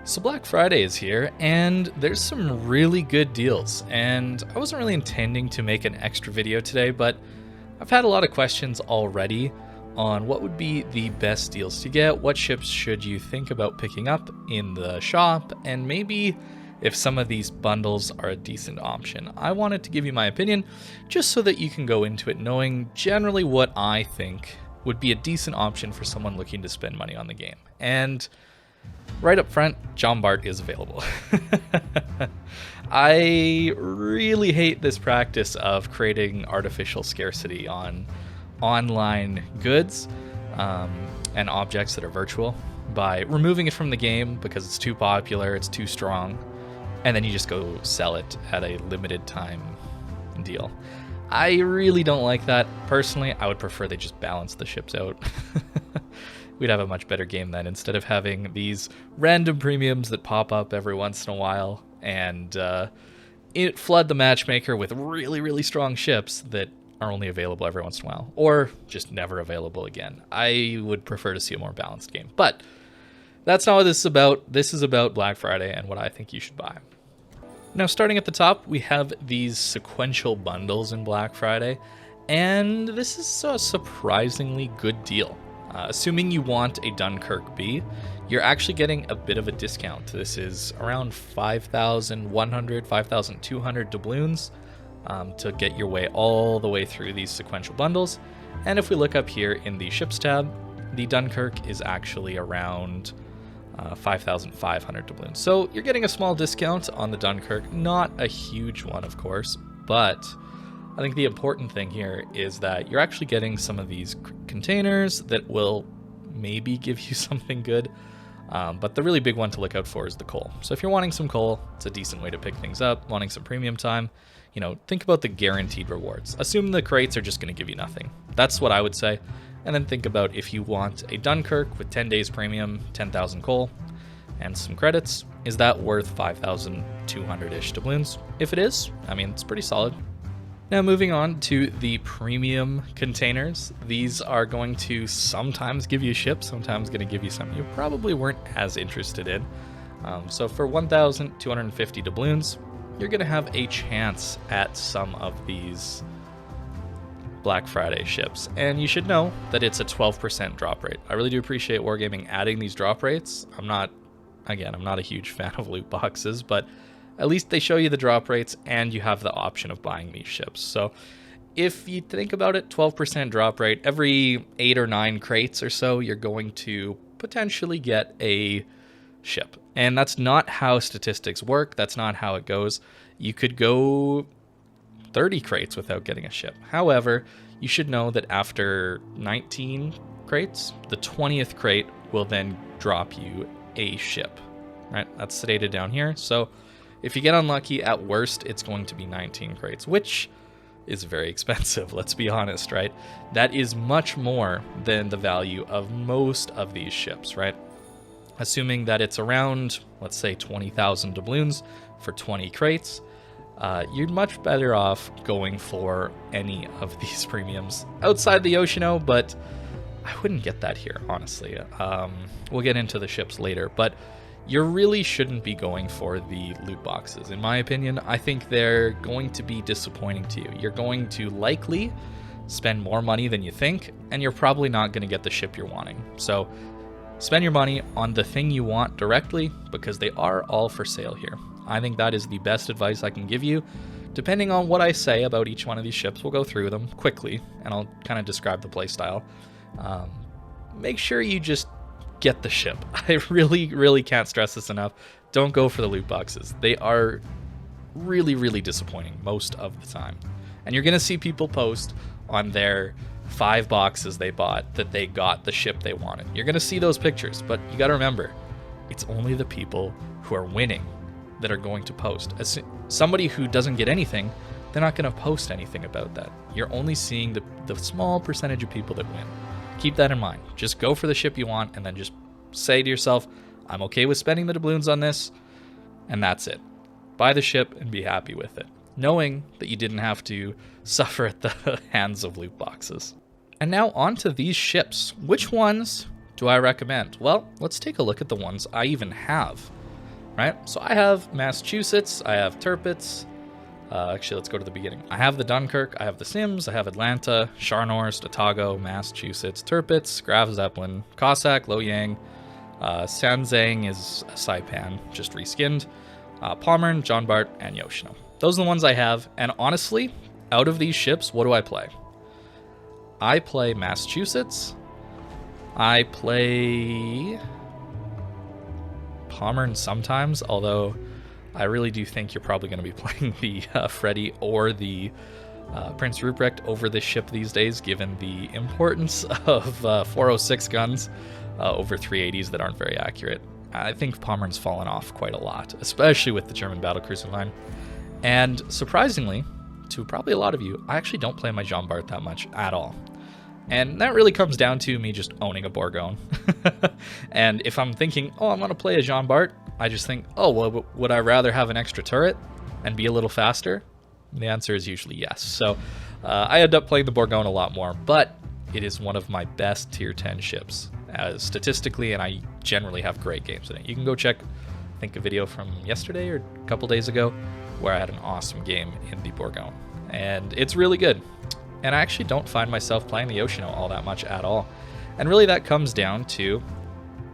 So Black Friday is here, and there's some really good deals, and I wasn't really intending to make an extra video today, but I've had a lot of questions already on what would be the best deals to get, what ships should you think about picking up in the shop, and maybe if some of these bundles are a decent option. I wanted to give you my opinion, just so that you can go into it knowing generally what I think would be a decent option for someone looking to spend money on the game. And right up front, Bart is available. I really hate this practice of creating artificial scarcity on online goods and objects that are virtual by removing it from the game because it's too popular, it's too strong, and then you just go sell it at a limited time deal. I really don't like that. Personally, I would prefer they just balance the ships out. We'd have a much better game then, instead of having these random premiums that pop up every once in a while and it flood the matchmaker with really, really strong ships that are only available every once in a while, or just never available again. I would prefer to see a more balanced game, but that's not what this is about. This is about Black Friday and what I think you should buy. Now, starting at the top, we have these sequential bundles in Black Friday, and this is a surprisingly good deal. Assuming you want a Dunkerque B, you're actually getting a bit of a discount. This is around 5,100, 5,200 doubloons to get your way all the way through these sequential bundles. And if we look up here in the ships tab, the Dunkerque is actually around 5,500 doubloons. So you're getting a small discount on the Dunkerque, not a huge one, of course, but I think the important thing here is that you're actually getting some of these containers that will maybe give you something good. But the really big one to look out for is the coal. So if you're wanting some coal, it's a decent way to pick things up. Wanting some premium time, think about the guaranteed rewards. Assume the crates are just going to give you nothing. That's what I would say. And then think about if you want a Dunkerque with 10 days premium, 10,000 coal, and some credits, is that worth 5,200-ish doubloons? If it is, it's pretty solid. Now moving on to the premium containers. These are going to sometimes give you ships, sometimes going to give you something you probably weren't as interested in. So for 1,250 doubloons, you're going to have a chance at some of these Black Friday ships. And you should know that it's a 12% drop rate. I really do appreciate Wargaming adding these drop rates. I'm not a huge fan of loot boxes, but at least they show you the drop rates and you have the option of buying these ships. So if you think about it, 12% drop rate, every 8 or 9 crates or so, you're going to potentially get a ship. And that's not how statistics work. That's not how it goes. You could go 30 crates without getting a ship. However, you should know that after 19 crates, the 20th crate will then drop you a ship, right? That's stated down here. So if you get unlucky, at worst, it's going to be 19 crates, which is very expensive, let's be honest, right? That is much more than the value of most of these ships, right? Assuming that it's around, let's say, 20,000 doubloons for 20 crates, you're much better off going for any of these premiums outside the Yoshino, but I wouldn't get that here, honestly. We'll get into the ships later, but you really shouldn't be going for the loot boxes. In my opinion, I think they're going to be disappointing to you. You're going to likely spend more money than you think, and you're probably not going to get the ship you're wanting. So spend your money on the thing you want directly, because they are all for sale here. I think that is the best advice I can give you. Depending on what I say about each one of these ships, we'll go through them quickly, and I'll kind of describe the playstyle. Make sure you just get the ship. I really, really can't stress this enough. Don't go for the loot boxes. They are really, really disappointing most of the time. And you're going to see people post on their 5 boxes they bought that they got the ship they wanted. You're going to see those pictures, but you got to remember, it's only the people who are winning that are going to post. As somebody who doesn't get anything, they're not going to post anything about that. You're only seeing the small percentage of people that win. Keep that in mind. Just go for the ship you want and then just say to yourself, I'm okay with spending the doubloons on this, and that's it. Buy the ship and be happy with it, knowing that you didn't have to suffer at the hands of loot boxes. And now on to these ships. Which ones do I recommend? Well, let's take a look at the ones I even have right? So I have Massachusetts, I have Tirpitz. Actually, let's go to the beginning. I have the Dunkerque, I have the Sims, I have Atlanta, Scharnhorst, Atago, Massachusetts, Tirpitz, Graf Zeppelin, Cossack, Loyang, Sanzang is a Saipan, just reskinned, Pommern, John Bart, and Yoshino. Those are the ones I have, and honestly, out of these ships, what do I play? I play Massachusetts, I play Pommern sometimes, although I really do think you're probably going to be playing the Freddy or the Prince Ruprecht over this ship these days, given the importance of 406 guns over 380s that aren't very accurate. I think Pommern's fallen off quite a lot, especially with the German battlecruiser line. And surprisingly, to probably a lot of you, I actually don't play my Jean Bart that much at all. And that really comes down to me just owning a Bourgogne. And if I'm thinking, oh, I'm going to play a Jean Bart, I just think, oh, well, would I rather have an extra turret and be a little faster? The answer is usually yes. So I end up playing the Bourgogne a lot more, but it is one of my best tier 10 ships statistically, and I generally have great games in it. You can go check, I think, a video from yesterday or a couple days ago where I had an awesome game in the Bourgogne, and it's really good. And I actually don't find myself playing the Yoshino all that much at all. And really that comes down to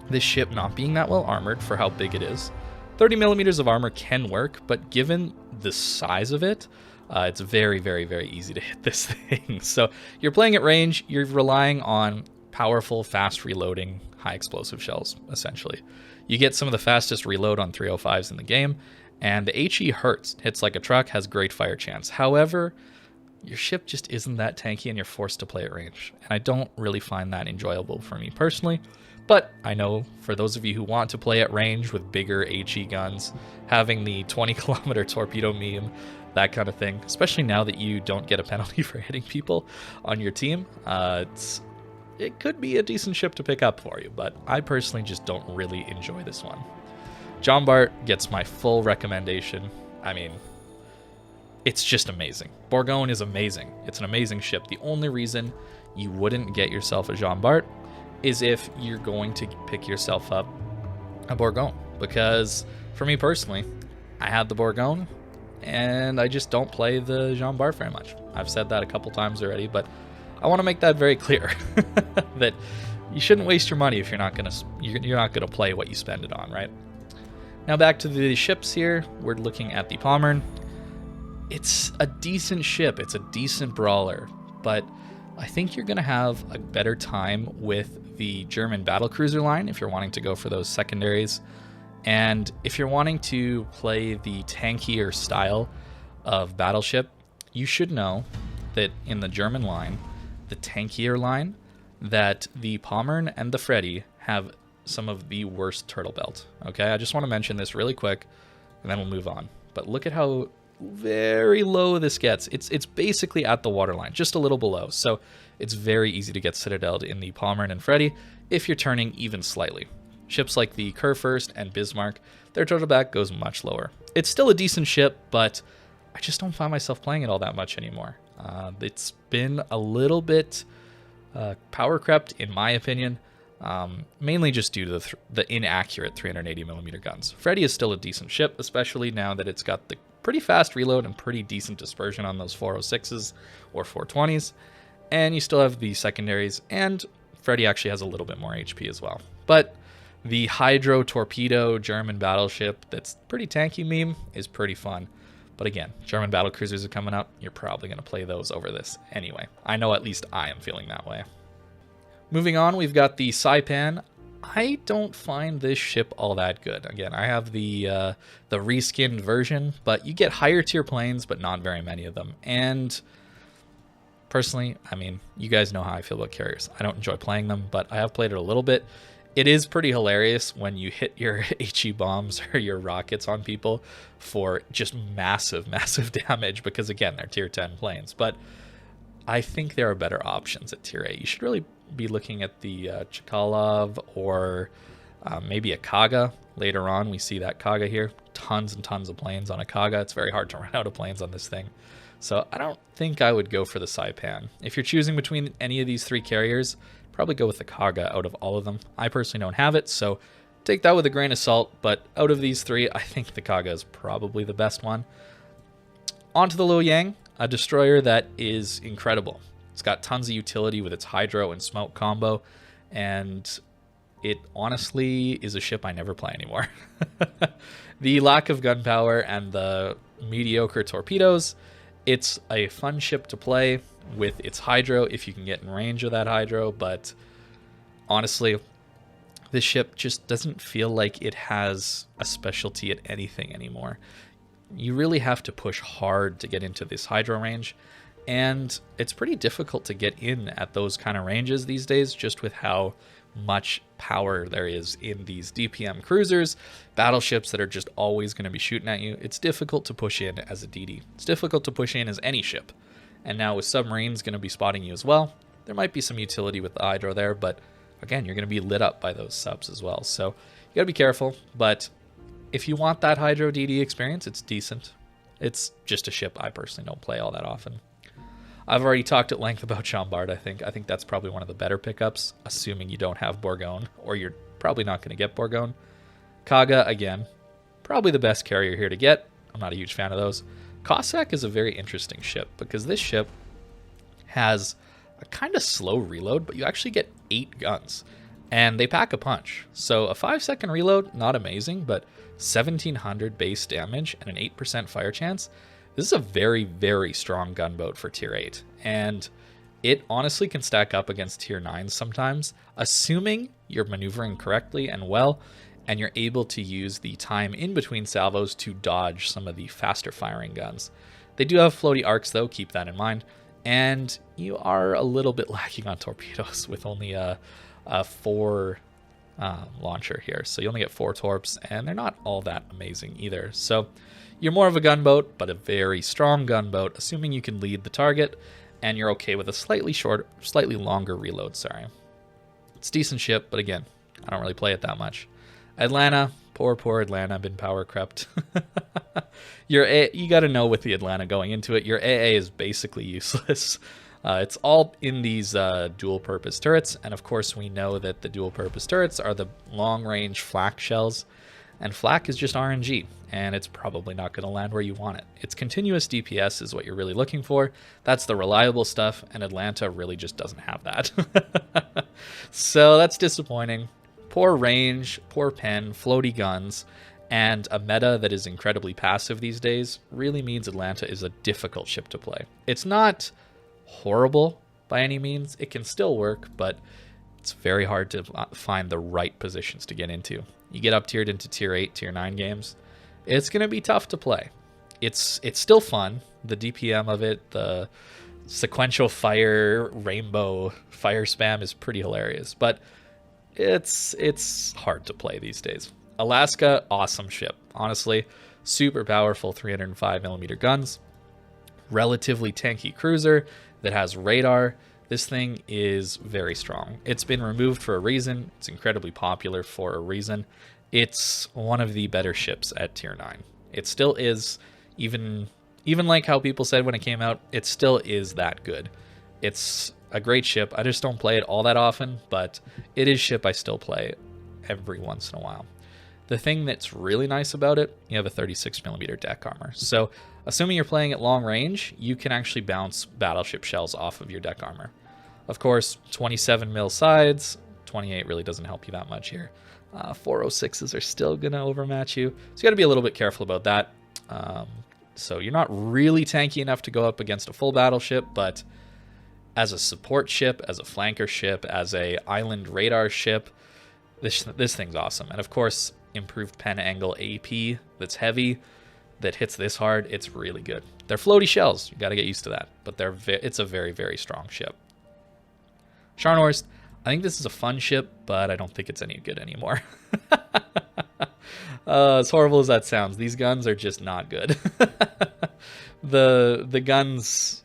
this ship not being that well armored for how big it is. 30 millimeters of armor can work, but given the size of it, it's very, very, very easy to hit this thing. So you're playing at range, you're relying on powerful, fast reloading, high explosive shells, essentially. You get some of the fastest reload on 305s in the game, and the HE hurts, hits like a truck, has great fire chance. However, your ship just isn't that tanky and you're forced to play at range. And I don't really find that enjoyable for me personally. But I know for those of you who want to play at range with bigger HE guns, having the 20-kilometer torpedo meme, that kind of thing, especially now that you don't get a penalty for hitting people on your team, it could be a decent ship to pick up for you. But I personally just don't really enjoy this one. Jean Bart gets my full recommendation. I mean, it's just amazing. Bourgogne is amazing. It's an amazing ship. The only reason you wouldn't get yourself a Jean Bart is if you're going to pick yourself up a Bourgogne. Because for me personally, I had the Bourgogne and I just don't play the Jean Bart very much. I've said that a couple times already, but I want to make that very clear that you shouldn't waste your money if you're not gonna play what you spend it on, right? Now back to the ships here. We're looking at the Pommern. It's a decent ship. It's a decent brawler, but I think you're going to have a better time with the German battlecruiser line if you're wanting to go for those secondaries. And if you're wanting to play the tankier style of battleship, you should know that in the German line, the tankier line, that the Pommern and the Freddy have some of the worst turtle belt. Okay, I just want to mention this really quick, and then we'll move on. But look at how very low this gets. It's basically at the waterline, just a little below. So it's very easy to get citadeled in the Pommern and Freddy if you're turning even slightly. Ships like the Kurfürst and Bismarck, their turtle back goes much lower. It's still a decent ship, but I just don't find myself playing it all that much anymore. It's been a little bit power crept, in my opinion, mainly just due to the inaccurate 380mm guns. Freddy is still a decent ship, especially now that it's got the pretty fast reload and pretty decent dispersion on those 406s or 420s. And you still have the secondaries, and Freddy actually has a little bit more HP as well. But the Hydro Torpedo German battleship that's pretty tanky meme is pretty fun. But again, German battlecruisers are coming up. You're probably going to play those over this anyway. I know at least I am feeling that way. Moving on, we've got the Saipan. I don't find this ship all that good. Again, I have the reskinned version, but you get higher tier planes, but not very many of them. And personally, I mean, you guys know how I feel about carriers. I don't enjoy playing them, but I have played it a little bit. It is pretty hilarious when you hit your HE bombs or your rockets on people for just massive, massive damage, because again, they're tier 10 planes. But I think there are better options at tier 8. You should really be looking at the Chkalov or maybe a Kaga. Later on, we see that Kaga here. Tons and tons of planes on a Kaga. It's very hard to run out of planes on this thing. So I don't think I would go for the Saipan. If you're choosing between any of these three carriers, probably go with the Kaga out of all of them. I personally don't have it, so take that with a grain of salt, but out of these three, I think the Kaga is probably the best one. Onto the Loyang, a destroyer that is incredible. It's got tons of utility with its hydro and smoke combo, and it honestly is a ship I never play anymore. The lack of gunpowder and the mediocre torpedoes, it's a fun ship to play with its hydro if you can get in range of that hydro, but honestly, this ship just doesn't feel like it has a specialty at anything anymore. You really have to push hard to get into this hydro range, and it's pretty difficult to get in at those kind of ranges these days, just with how much power there is in these DPM cruisers, battleships that are just always going to be shooting at you. It's difficult to push in as a DD. It's difficult to push in as any ship. And now with submarines going to be spotting you as well, there might be some utility with the hydro there, but again, you're going to be lit up by those subs as well. So you got to be careful, but if you want that hydro DD experience, it's decent. It's just a ship I personally don't play all that often. I've already talked at length about Bart, I think. I think that's probably one of the better pickups, assuming you don't have Bourgogne, or you're probably not going to get Bourgogne. Kaga, again, probably the best carrier here to get. I'm not a huge fan of those. Cossack is a very interesting ship, because this ship has a kind of slow reload, but you actually get 8 guns, and they pack a punch. So a 5-second reload, not amazing, but 1700 base damage and an 8% fire chance. This is a very, very strong gunboat for tier 8, and it honestly can stack up against tier 9s sometimes, assuming you're maneuvering correctly and well, and you're able to use the time in between salvos to dodge some of the faster firing guns. They do have floaty arcs though, keep that in mind, and you are a little bit lacking on torpedoes with only a 4 launcher here, so you only get 4 torps, and they're not all that amazing either. So you're more of a gunboat, but a very strong gunboat, assuming you can lead the target, and you're okay with a slightly longer reload, sorry. It's a decent ship, but again, I don't really play it that much. Atlanta, poor Atlanta, been power crept. You got to know with the Atlanta going into it, your AA is basically useless. It's all in these dual-purpose turrets, and of course we know that the dual-purpose turrets are the long-range flak shells, and flak is just RNG, and it's probably not going to land where you want it. It's continuous DPS is what you're really looking for. That's the reliable stuff, and Atlanta really just doesn't have that. So that's disappointing. Poor range, poor pen, floaty guns, and a meta that is incredibly passive these days really means Atlanta is a difficult ship to play. It's not horrible by any means. It can still work, but it's very hard to find the right positions to get into. You get up tiered into tier 8, tier 9 games, it's going to be tough to play. It's still fun. The DPM of it, the sequential fire, rainbow fire spam is pretty hilarious, but it's hard to play these days. Alaska, awesome ship. Honestly, super powerful 305mm guns, relatively tanky cruiser that has radar. This thing is very strong. It's been removed for a reason. It's incredibly popular for a reason. It's one of the better ships at tier 9. It still is, even like how people said when it came out, it still is that good. It's a great ship. I just don't play it all that often, but it is ship I still play every once in a while. The thing that's really nice about it, you have a 36mm deck armor. So assuming you're playing at long range, you can actually bounce battleship shells off of your deck armor. Of course, 27mm sides, 28 really doesn't help you that much here. 406s are still going to overmatch you, so you got to be a little bit careful about that. So you're not really tanky enough to go up against a full battleship, but as a support ship, as a flanker ship, as a island radar ship, this thing's awesome. And of course, improved pen angle AP that's heavy, that hits this hard, it's really good. They're floaty shells, you got to get used to that, but it's a very, very strong ship. Scharnhorst, I think this is a fun ship, but I don't think it's any good anymore. As horrible as that sounds, these guns are just not good. The guns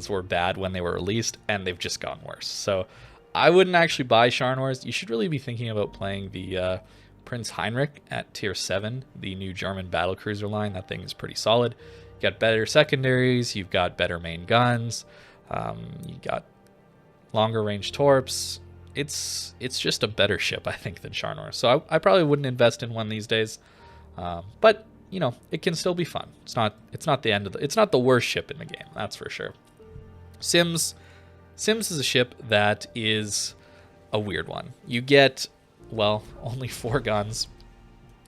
were bad when they were released, and they've just gotten worse. So I wouldn't actually buy Scharnhorst. You should really be thinking about playing the Prince Heinrich at tier 7, the new German battlecruiser line. That thing is pretty solid. You got better secondaries, you've got better main guns, you got longer range torps. it's just a better ship, I think, than Scharnhorst. So I probably wouldn't invest in one these days. But you know, it can still be fun. It's not the end of it's not the worst ship in the game, that's for sure. Sims is a ship that is a weird one. You get, well, only 4 guns,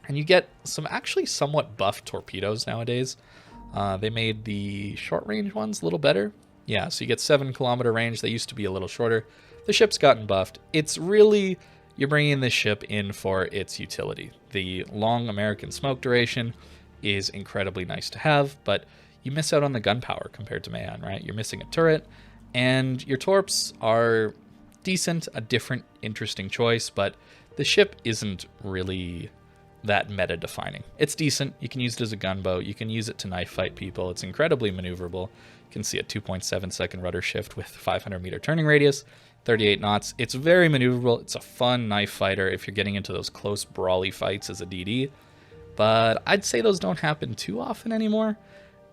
and you get some actually somewhat buffed torpedoes nowadays. They made the short range ones a little better. Yeah, so you get 7-kilometer range. They used to be a little shorter. The ship's gotten buffed. It's really, you're bringing this ship in for its utility. The long American smoke duration is incredibly nice to have, but you miss out on the gunpowder compared to Mayan, right? You're missing a turret, and your torps are decent, a different, interesting choice, but the ship isn't really that meta-defining. It's decent. You can use it as a gunboat. You can use it to knife fight people. It's incredibly maneuverable. You can see a 2.7-second rudder shift with 500-meter turning radius, 38 knots. It's very maneuverable. It's a fun knife fighter if you're getting into those close brawly fights as a DD, but I'd say those don't happen too often anymore,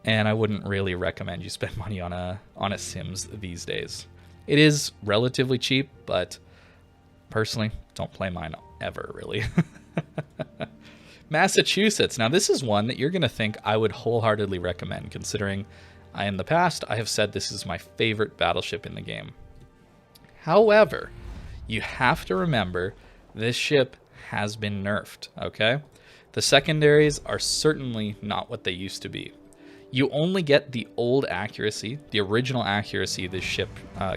and I wouldn't really recommend you spend money on a Sims these days. It is relatively cheap, but personally, don't play mine ever, really. Massachusetts. Now, this is one that you're going to think I would wholeheartedly recommend, considering in the past I have said this is my favorite battleship in the game. However, you have to remember this ship has been nerfed, okay? The secondaries are certainly not what they used to be. You only get the old accuracy, the original accuracy this ship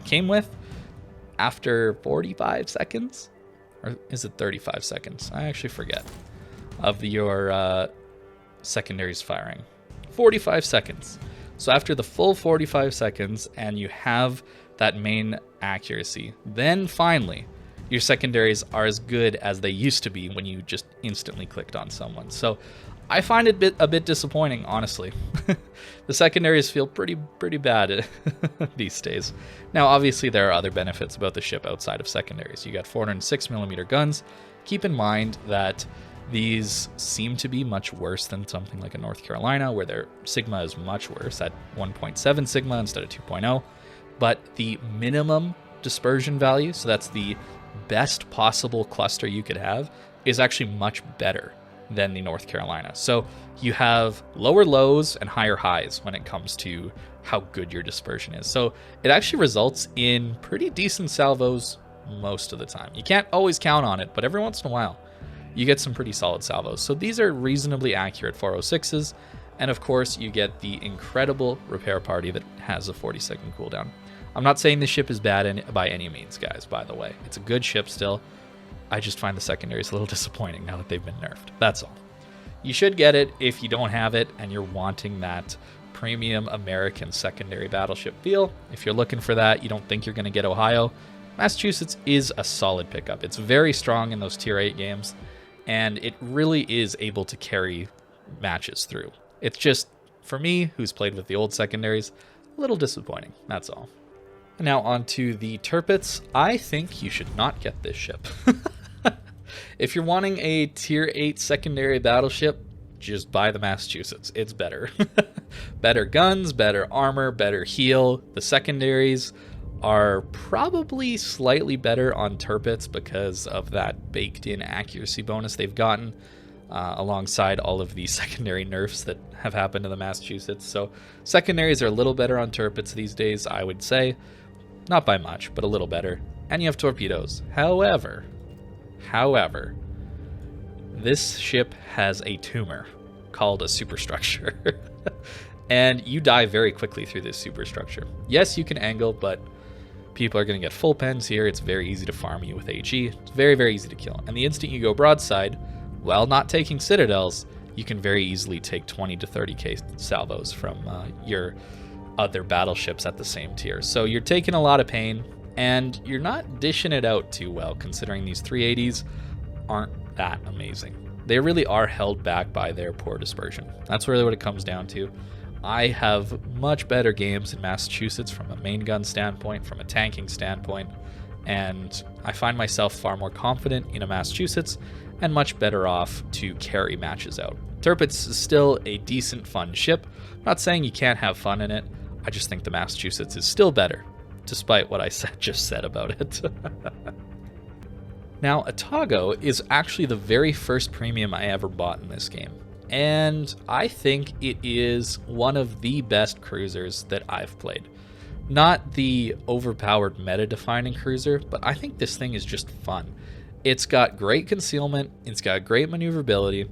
came with, after 45 seconds? Or is it 35 seconds? I actually forget. Of your secondaries firing. 45 seconds. So after the full 45 seconds and you have that main accuracy, then finally your secondaries are as good as they used to be when you just instantly clicked on someone. So I find it a bit disappointing, honestly. The secondaries feel pretty bad these days. Now, obviously, there are other benefits about the ship outside of secondaries. You got 406mm guns. Keep in mind that these seem to be much worse than something like a North Carolina, where their Sigma is much worse at 1.7 Sigma instead of 2.0. But the minimum dispersion value, so that's the best possible cluster you could have, is actually much better than the North Carolina. So you have lower lows and higher highs when it comes to how good your dispersion is. So it actually results in pretty decent salvos most of the time. You can't always count on it, but every once in a while you get some pretty solid salvos. So these are reasonably accurate 406s, and of course you get the incredible repair party that has a 40-second cooldown. I'm not saying the ship is bad by any means, guys, by the way. It's a good ship still. I just find the secondaries a little disappointing now that they've been nerfed. That's all. You should get it if you don't have it and you're wanting that premium American secondary battleship feel. If you're looking for that, you don't think you're going to get Ohio, Massachusetts is a solid pickup. It's very strong in those tier 8 games, and it really is able to carry matches through. It's just, for me, who's played with the old secondaries, a little disappointing. That's all. Now on to the Tirpitz. I think you should not get this ship. If you're wanting a tier 8 secondary battleship, just buy the Massachusetts. It's better. Better guns, better armor, better heal. The secondaries are probably slightly better on Tirpitz because of that baked-in accuracy bonus they've gotten, alongside all of the secondary nerfs that have happened to the Massachusetts. So secondaries are a little better on Tirpitz these days, I would say. Not by much, but a little better. And you have torpedoes. However, this ship has a tumor called a superstructure. And you die very quickly through this superstructure. Yes, you can angle, but people are going to get full pens here. It's very easy to farm you with HE. It's very easy to kill. And the instant you go broadside, while not taking citadels, you can very easily take 20 to 30k salvos from your other battleships at the same tier. So you're taking a lot of pain, and you're not dishing it out too well, considering these 380s aren't that amazing. They really are held back by their poor dispersion. That's really what it comes down to. I have much better games in Massachusetts from a main gun standpoint, from a tanking standpoint, and I find myself far more confident in a Massachusetts and much better off to carry matches out. Tirpitz is still a decent, fun ship. I'm not saying you can't have fun in it. I just think the Massachusetts is still better, despite what I just said about it. Now, Atago is actually the very first premium I ever bought in this game, and I think it is one of the best cruisers that I've played. Not the overpowered meta-defining cruiser, but I think this thing is just fun. It's got great concealment, it's got great maneuverability,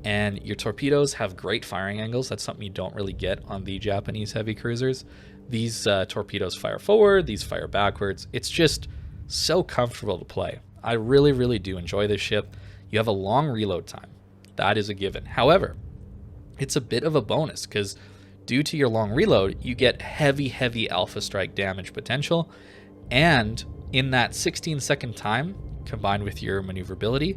and your torpedoes have great firing angles. That's something you don't really get on the Japanese heavy cruisers. These torpedoes fire forward, these fire backwards. It's just so comfortable to play. I really, really do enjoy this ship. You have a long reload time. That is a given. However, it's a bit of a bonus because due to your long reload, you get heavy alpha strike damage potential. And in that 16-second time, combined with your maneuverability,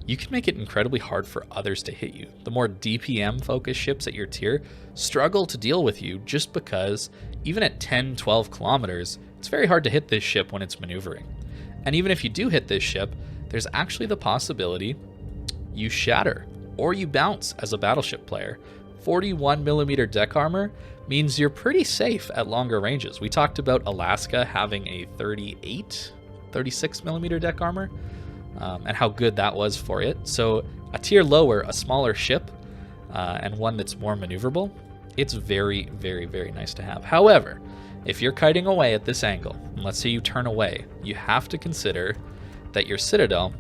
you can make it incredibly hard for others to hit you. The more DPM focused ships at your tier struggle to deal with you just because even at 10, 12 kilometers, it's very hard to hit this ship when it's maneuvering. And even if you do hit this ship, there's actually the possibility you shatter or you bounce as a battleship player. 41mm deck armor means you're pretty safe at longer ranges. We talked about Alaska having a 36mm deck armor and how good that was for it. So a tier lower, a smaller ship, and one that's more maneuverable, it's very, very, very nice to have. However, if you're kiting away at this angle, and let's say you turn away, you have to consider that your citadel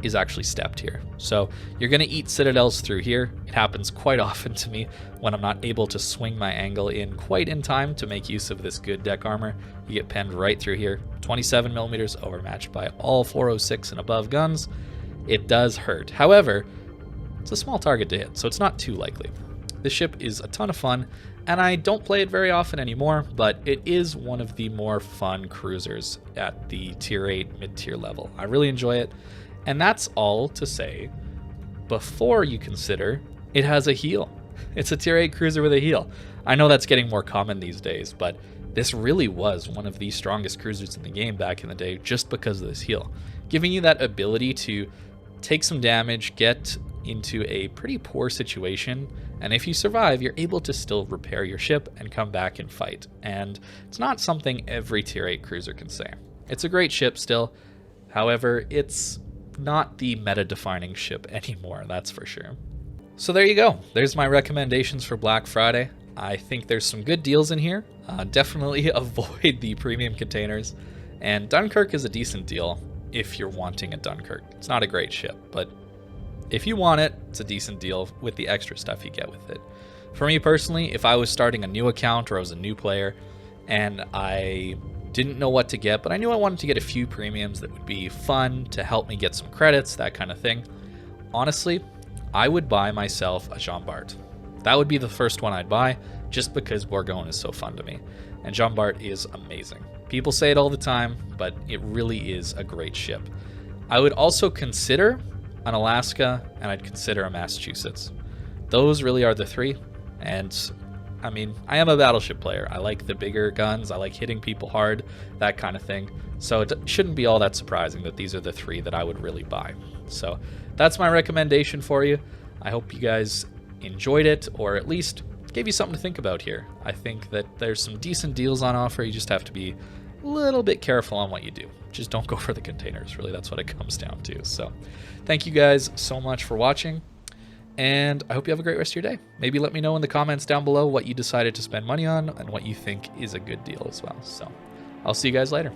is actually stepped here. So you're going to eat citadels through here. It happens quite often to me when I'm not able to swing my angle in quite in time to make use of this good deck armor. You get penned right through here. 27mm overmatched by all 406 and above guns. It does hurt. However, it's a small target to hit, so it's not too likely. This ship is a ton of fun, and I don't play it very often anymore, but it is one of the more fun cruisers at the tier 8 mid-tier level. I really enjoy it, and that's all to say before you consider it has a heel. It's a tier 8 cruiser with a heel. I know that's getting more common these days, but this really was one of the strongest cruisers in the game back in the day just because of this heel, giving you that ability to take some damage, get into a pretty poor situation, and if you survive, you're able to still repair your ship and come back and fight. And it's not something every tier 8 cruiser can say. It's a great ship still, however, it's not the meta-defining ship anymore, that's for sure. So there you go. There's my recommendations for Black Friday. I think there's some good deals in here. Definitely avoid the premium containers. And Dunkerque is a decent deal if you're wanting a Dunkerque. It's not a great ship, but if you want it, it's a decent deal with the extra stuff you get with it. For me personally, if I was starting a new account or I was a new player and I didn't know what to get, but I knew I wanted to get a few premiums that would be fun to help me get some credits, that kind of thing, honestly, I would buy myself a Jean Bart. That would be the first one I'd buy, just because Bourgogne is so fun to me. And Jean Bart is amazing. People say it all the time, but it really is a great ship. I would also consider an Alaska, and I'd consider a Massachusetts. Those really are the three. And I mean, I am a battleship player. I like the bigger guns. I like hitting people hard, that kind of thing. So it shouldn't be all that surprising that these are the three that I would really buy. So that's my recommendation for you. I hope you guys enjoyed it, or at least gave you something to think about here. I think that there's some decent deals on offer. You just have to be a little bit careful on what you do. Just don't go for the containers. Really, that's what it comes down to. So thank you guys so much for watching, and I hope you have a great rest of your day. Maybe let me know in the comments down below what you decided to spend money on and what you think is a good deal as well. So I'll see you guys later.